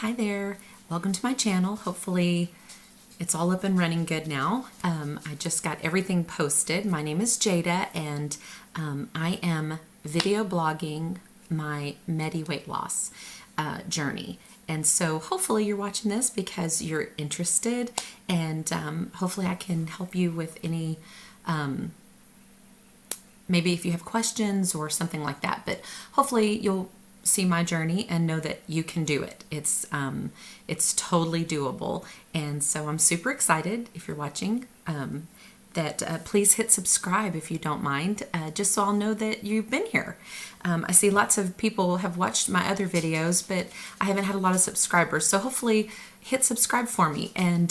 Hi there, welcome to my channel. Hopefully it's all up and running good now. I just got everything posted. My name is Jada and I am video blogging my Medi weight loss journey. And so hopefully you're watching this because you're interested, and hopefully I can help you with any maybe if you have questions or something like that. But hopefully you'll see my journey and know that you can do it. It's totally doable. And so I'm super excited if you're watching that please hit subscribe if you don't mind, just so I'll know that you've been here. I see lots of people have watched my other videos, but I haven't had a lot of subscribers. So hopefully hit subscribe for me, and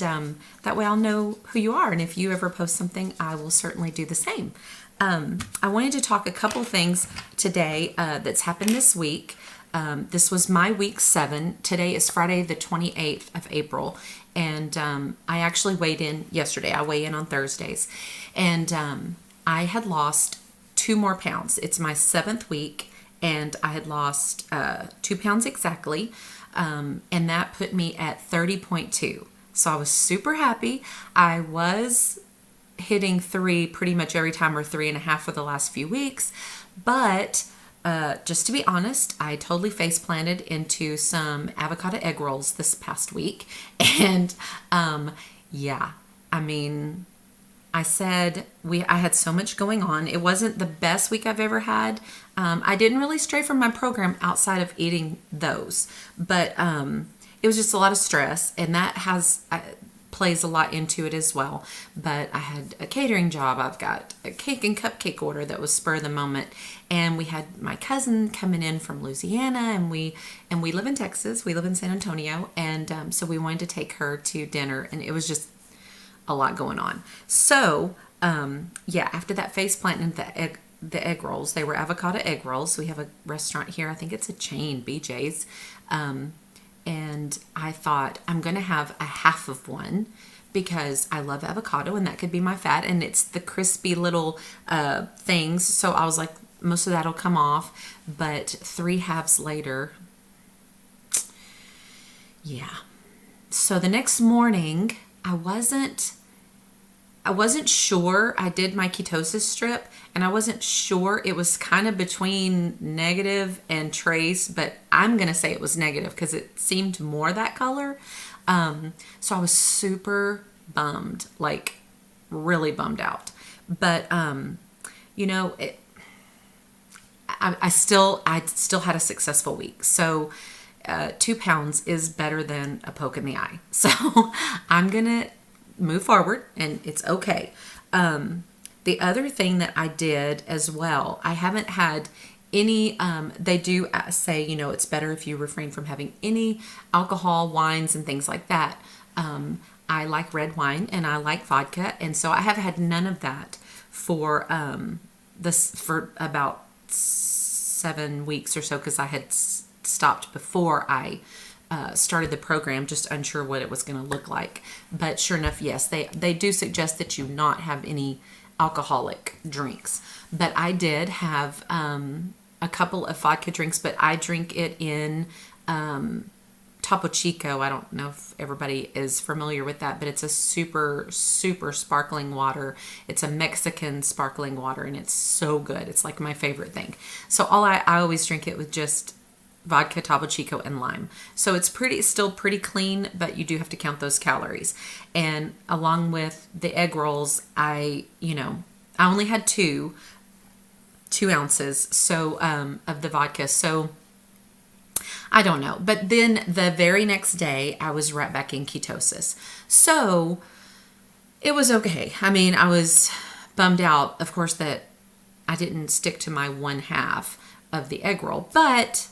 that way I'll know who you are. And if you ever post something, I will certainly do the same. I wanted to talk a couple things today that's happened this week. This was my week 7. Today is Friday the 28th of April, and I actually weighed in yesterday. I weigh in on Thursdays, and I had lost 2 more pounds. It's my 7th week, and I had lost 2 pounds exactly, and that put me at 30.2. So I was super happy. I was hitting 3 pretty much every time, or 3.5 for the last few weeks. But just to be honest, I totally face planted into some avocado egg rolls this past week. And yeah, I mean, I said I had so much going on. It wasn't the best week I've ever had. I didn't really stray from my program outside of eating those, but it was just a lot of stress, and that has plays a lot into it as well. But I had a catering job. I've got a cake and cupcake order that was spur of the moment, and we had my cousin coming in from Louisiana, and we live in Texas. We live in San Antonio, and so we wanted to take her to dinner, and it was just a lot going on. So yeah, after that face plant and the egg rolls, they were avocado egg rolls. We have a restaurant here. I think it's a chain, BJ's. And I thought I'm going to have a half of one because I love avocado, and that could be my fat, and it's the crispy little things. So I was like, most of that will come off, but 3 halves later, yeah. So the next morning, I wasn't sure. I did my ketosis strip, and I wasn't sure. It was kind of between negative and trace, but I'm going to say it was negative because it seemed more that color. So I was super bummed, like really bummed out. But, you know, I still had a successful week. So 2 pounds is better than a poke in the eye. So I'm going to move forward, and it's okay. The other thing that I did as well, I haven't had any, they do say, you know, it's better if you refrain from having any alcohol, wines, and things like that. I like red wine and I like vodka, and so I have had none of that for for about 7 weeks or so, because I had stopped before I started the program, just unsure what it was going to look like. But sure enough, yes, they do suggest that you not have any alcoholic drinks. But I did have a couple of vodka drinks, but I drink it in Topo Chico. I don't know if everybody is familiar with that, but it's a super, super sparkling water. It's a Mexican sparkling water, and it's so good. It's like my favorite thing. So I always drink it with just vodka, Topo Chico, and lime. So it's still pretty clean, but you do have to count those calories. And along with the egg rolls, I only had 2 ounces of the vodka. So I don't know. But then the very next day, I was right back in ketosis. So it was okay. I mean, I was bummed out, of course, that I didn't stick to my 1/2 of the egg roll, but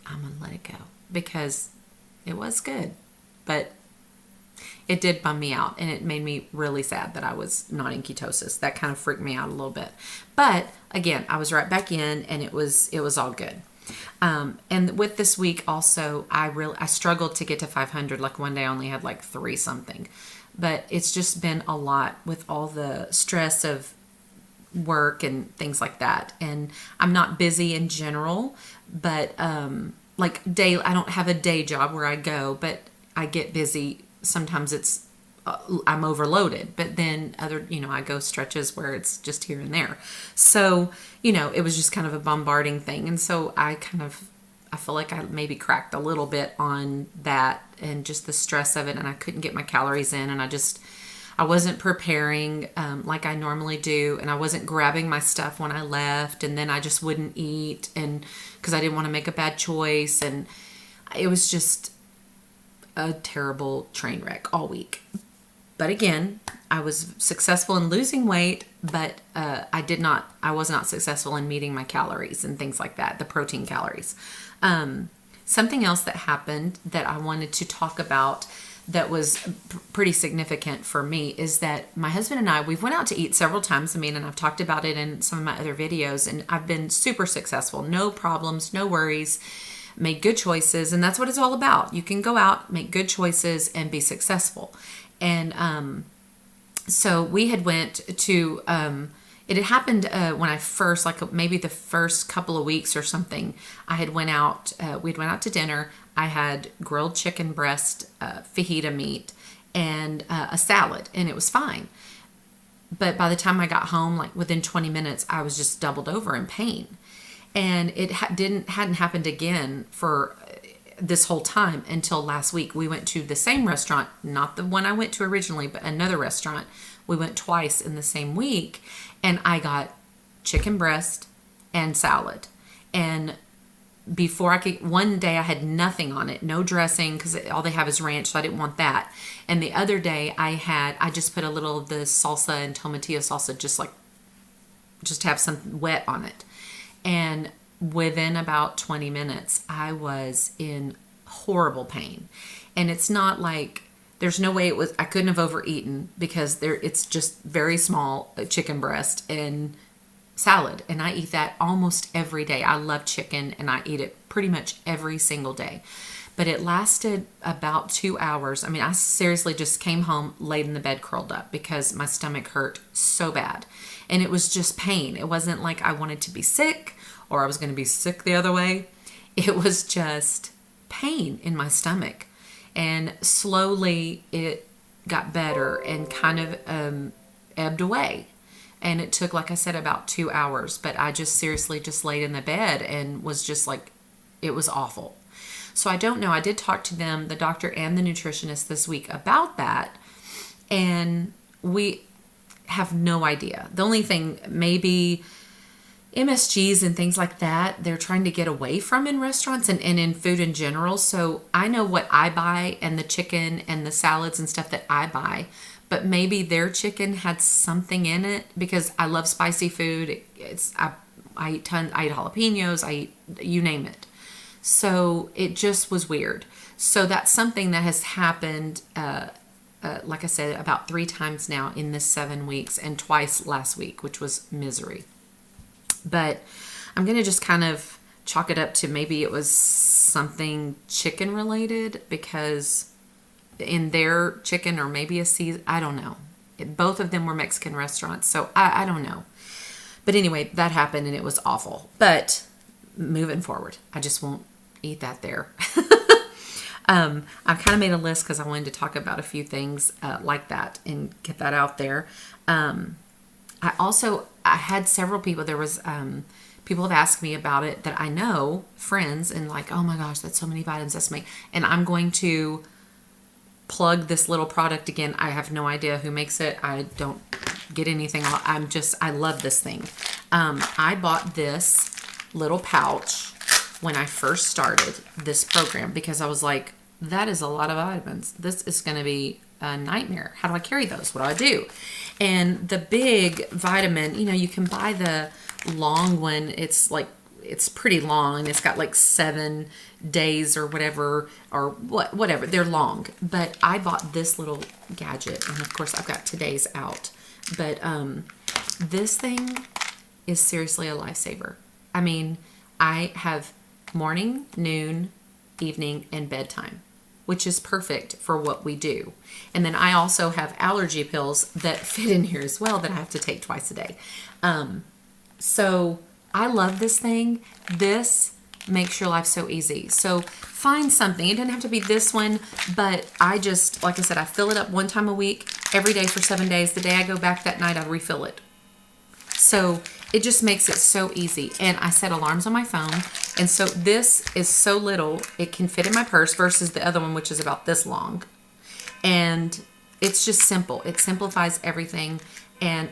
I'm going to let it go because it was good. But it did bum me out, and it made me really sad that I was not in ketosis. That kind of freaked me out a little bit. But again, I was right back in, and it was all good. And with this week also, I struggled to get to 500. Like one day I only had like 3 something. But it's just been a lot with all the stress of work and things like that. And I'm not busy in general, but like day, I don't have a day job where I go, but I get busy. Sometimes it's, I'm overloaded, but then I go stretches where it's just here and there. So, it was just kind of a bombarding thing. And so I feel like I maybe cracked a little bit on that and just the stress of it. And I couldn't get my calories in, and I wasn't preparing like I normally do, and I wasn't grabbing my stuff when I left, and then I just wouldn't eat, and because I didn't want to make a bad choice, and it was just a terrible train wreck all week. But again, I was successful in losing weight, but I was not successful in meeting my calories and things like that, the protein calories. Something else that happened that I wanted to talk about that was pretty significant for me is that my husband and I, we've went out to eat several times. And I've talked about it in some of my other videos, and I've been super successful. No problems, no worries, made good choices. And that's what it's all about. You can go out, make good choices, and be successful. And so we had went to, it had happened when I first, like maybe the first couple of weeks or something, I had went out, we'd went out to dinner. I had grilled chicken breast, fajita meat, and a salad, and it was fine. But by the time I got home, like within 20 minutes, I was just doubled over in pain. And it hadn't happened again for this whole time until last week. We went to the same restaurant, not the one I went to originally, but another restaurant. We went twice in the same week, and I got chicken breast and salad. And before I could, one day I had nothing on it, no dressing, because all they have is ranch, so I didn't want that. And the other day I just put a little of the salsa and tomatillo salsa, just to have some wet on it. And within about 20 minutes, I was in horrible pain. And it's not like, there's no way I couldn't have overeaten, because it's just very small chicken breast and salad, and I eat that almost every day. I love chicken, and I eat it pretty much every single day. But it lasted about 2 hours. I seriously just came home, laid in the bed, curled up, because my stomach hurt so bad. And it was just pain. It wasn't like I wanted to be sick or I was going to be sick the other way. It was just pain in my stomach. And slowly it got better and kind of ebbed away. And it took, like I said, about 2 hours. But I just seriously just laid in the bed and was just like, it was awful. So I don't know. I did talk to them, the doctor and the nutritionist, this week about that. And we have no idea. The only thing, maybe MSGs and things like that, they're trying to get away from in restaurants and in food in general. So I know what I buy, and the chicken and the salads and stuff that I buy. But maybe their chicken had something in it, because I love spicy food. I eat jalapenos. I eat, you name it. So it just was weird. So that's something that has happened, like I said, about 3 times now in this 7 weeks, and twice last week, which was misery. But I'm going to just kind of chalk it up to maybe it was something chicken related, because in their chicken, or maybe a season, I don't know. Both of them were Mexican restaurants, so I don't know. But anyway, that happened, and it was awful. But moving forward, I just won't eat that there. I've kind of made a list because I wanted to talk about a few things like that and get that out there. I had several people, there was people have asked me about it that I know, friends, and like, oh my gosh, that's so many vitamins, that's me. And I'm going to plug this little product again. I have no idea who makes it. I don't get anything. I love this thing. I bought this little pouch when I first started this program, because I was like, that is a lot of vitamins. This is going to be a nightmare. How do I carry those? What do I do? And the big vitamin, you can buy the long one. It's pretty long, and it's got like 7 days or whatever, or whatever. They're long. But I bought this little gadget, and of course I've got today's out. But this thing is seriously a lifesaver. I have morning, noon, evening, and bedtime, which is perfect for what we do. And then I also have allergy pills that fit in here as well that I have to take twice a day. So I love this thing. This makes your life so easy. So find something. It doesn't have to be this one, but I just, like I said, I fill it up one time a week, every day for 7 days. The day I go back that night, I refill it. So it just makes it so easy. And I set alarms on my phone. And so this is so little, it can fit in my purse versus the other one, which is about this long. And it's just simple. It simplifies everything. And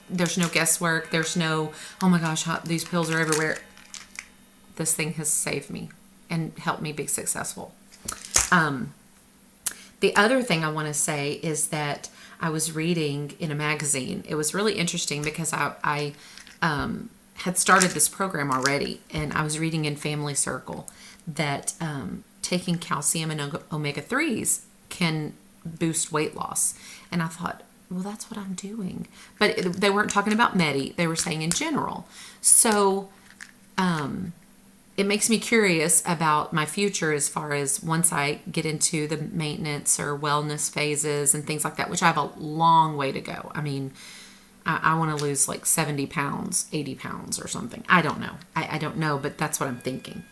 there's no guesswork. There's no, oh my gosh, these pills are everywhere. This thing has saved me and helped me be successful. The other thing I want to say is that I was reading in a magazine. It was really interesting because I had started this program already, and I was reading in Family Circle that taking calcium and omega-3s can boost weight loss. And I thought, well, that's what I'm doing. But they weren't talking about Medi. They were saying in general. So it makes me curious about my future as far as once I get into the maintenance or wellness phases and things like that, which I have a long way to go. I mean, I want to lose like 70 pounds, 80 pounds or something. I don't know. I don't know, but that's what I'm thinking.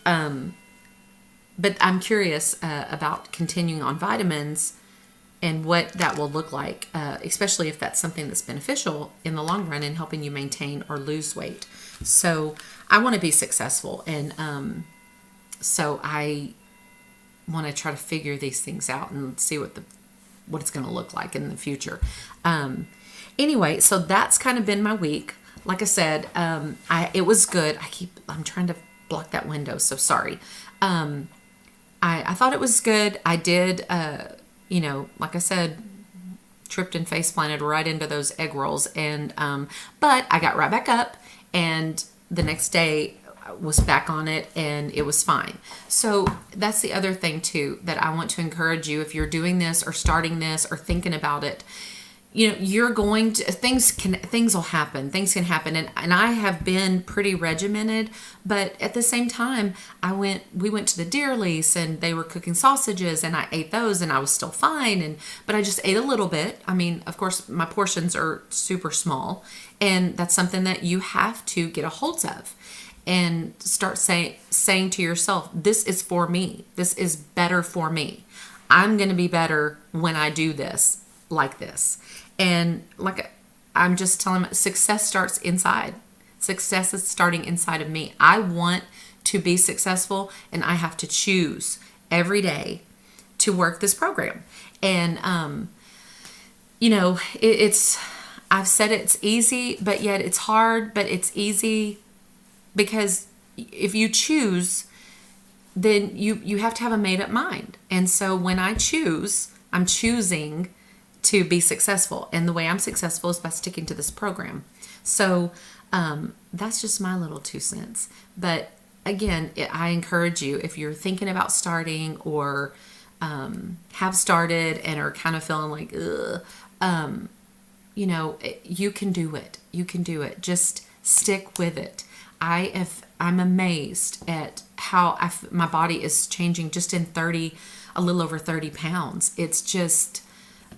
But I'm curious about continuing on vitamins and what that will look like, especially if that's something that's beneficial in the long run in helping you maintain or lose weight. So I want to be successful, and so I want to try to figure these things out and see what it's going to look like in the future. Anyway, so that's kind of been my week. Like I said, it was good. I'm trying to block that window, so sorry. I thought it was good. I did, like I said, tripped and face planted right into those egg rolls, and but I got right back up, and the next day was back on it, and it was fine. So that's the other thing too that I want to encourage you. If you're doing this or starting this or thinking about it, you're going to, things will happen. Things can happen. And I have been pretty regimented, but at the same time, we went to the deer lease and they were cooking sausages and I ate those and I was still fine. But I just ate a little bit. I mean, of course, my portions are super small, and that's something that you have to get a hold of and start saying to yourself, this is for me. This is better for me. I'm going to be better when I do this like this. And like I'm just telling you, success starts inside. Success is starting inside of me. I want to be successful, and I have to choose every day to work this program. And, I've said it's easy, but yet it's hard, but it's easy because if you choose, then you have to have a made up mind. And so when I choose, I'm choosing to be successful. And the way I'm successful is by sticking to this program. So that's just my little 2 cents. But again, I encourage you, if you're thinking about starting or have started and are kind of feeling like, ugh, you can do it. You can do it. Just stick with it. I'm amazed at how my body is changing just in a little over 30 pounds. It's just,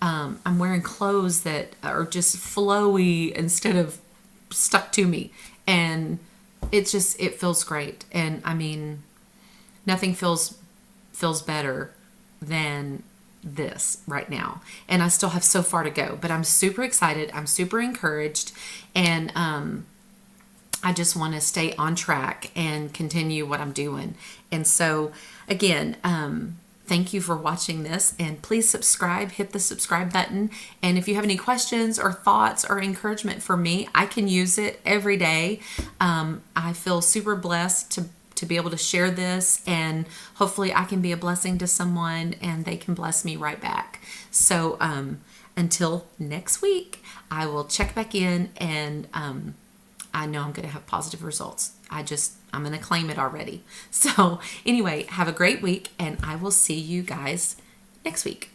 I'm wearing clothes that are just flowy instead of stuck to me. And it feels great. And I mean, nothing feels better than this right now. And I still have so far to go, but I'm super excited. I'm super encouraged. And, I just want to stay on track and continue what I'm doing. And so again, thank you for watching this, and please subscribe, hit the subscribe button. And if you have any questions or thoughts or encouragement for me, I can use it every day. I feel super blessed to be able to share this, and hopefully I can be a blessing to someone and they can bless me right back. So until next week, I will check back in, and I know I'm going to have positive results. I'm going to claim it already. So anyway, have a great week, and I will see you guys next week.